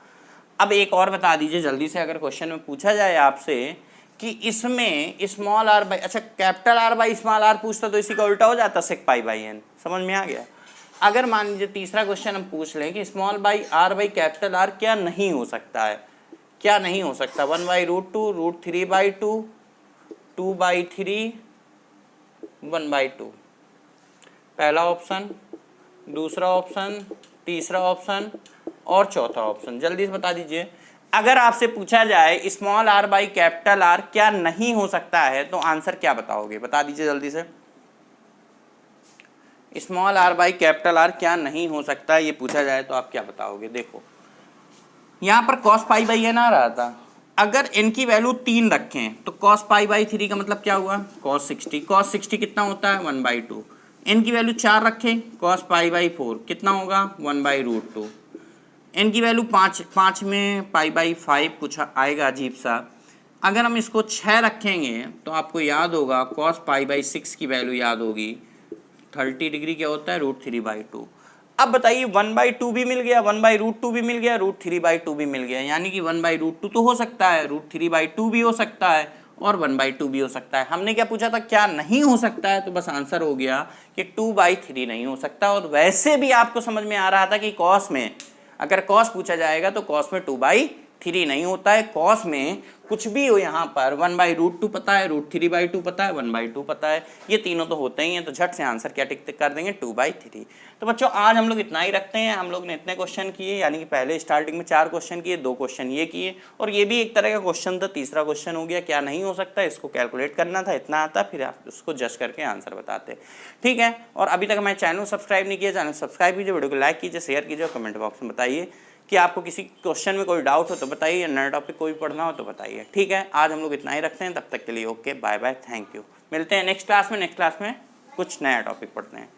अब एक और बता दीजिए जल्दी से, अगर क्वेश्चन में पूछा जाए आपसे कि इसमें स्मॉल आर बाई, अच्छा capital are by small R पूछता तो इसी का उल्टा हो जाता सेक पाई बाई n, समझ में आ गया। अगर मान लीजिए तीसरा क्वेश्चन हम पूछ लें कि small by R by capital R क्या नहीं हो सकता है, क्या नहीं हो सकता, 1/√2 √3/2 2/3 1/2। पहला ऑप्शन, दूसरा ऑप्शन, तीसरा ऑप्शन और चौथा ऑप्शन। जल्दी से बता दीजिए। अगर आपसे पूछा जाए small r by capital R क्या नहीं हो सकता है तो आंसर क्या बताओगे? बता दीजिए जल्दी से। Small r by capital R क्या नहीं हो सकता ये पूछा जाए तो आप क्या बताओगे? देखो यहाँ पर cos पाई बाई n आ रहा था, अगर n की वैल्यू 3 रखें तो cos पाई बाई 3 का मतलब क्या हुआ? cos 60। cos 60 कितना होता है? 1/2। n की वैल्यू 4 रखें, cos पाई बाई 4 कितना होगा? 1/√2। n की वैल्यू 5 में पाई बाई 5 कुछ आएगा अजीब सा। अगर हम इसको 6 रखेंगे तो आपको याद होगा cos पाई बाई 6 की वैल्यू याद होगी 30 डिग्री क्या होता है? √3/2। अब बताइए 1/2 भी मिल गया, 1/√2 भी मिल गया, √3/2 भी मिल गया, यानी कि 1/√2 तो हो सकता है, √3/2 भी हो सकता है और 1/2 भी हो सकता है। हमने क्या पूछा था? क्या नहीं हो सकता है, तो बस आंसर हो गया कि 2/3 नहीं हो सकता। और वैसे भी आपको समझ में आ रहा था कि कॉस में अगर कॉस पूछा जाएगा तो कॉस में 2/3 नहीं होता है। कॉस में कुछ भी हो, यहाँ पर 1/√2 पता है, √3/2 पता है, 1/2 पता है, ये तीनों तो होते ही हैं। तो झट से आंसर क्या टिक कर देंगे? 2/3। तो बच्चों आज हम लोग इतना ही रखते हैं। हम लोग ने इतने क्वेश्चन किए, यानी कि पहले स्टार्टिंग में 4 क्वेश्चन किए, 2 क्वेश्चन ये किए और ये भी एक तरह का क्वेश्चन था। तीसरा क्वेश्चन हो गया क्या नहीं हो सकता, इसको कैलकुलेट करना था, इतना आता, फिर आप उसको जज करके आंसर बताते। ठीक है, और अभी तक हमारे चैनल सब्सक्राइब नहीं किया, चैनल सब्सक्राइब कीजिए, वीडियो को लाइक कीजिए, शेयर कीजिए और कमेंट बॉक्स में बताइए कि आपको किसी क्वेश्चन में कोई डाउट हो तो बताइए, नया टॉपिक कोई पढ़ना हो तो बताइए। ठीक है, आज हम लोग इतना ही रखते हैं। तब तक के लिए okay, bye bye, thank you. मिलते हैं नेक्स्ट क्लास में। नेक्स्ट क्लास में कुछ नया टॉपिक पढ़ते हैं।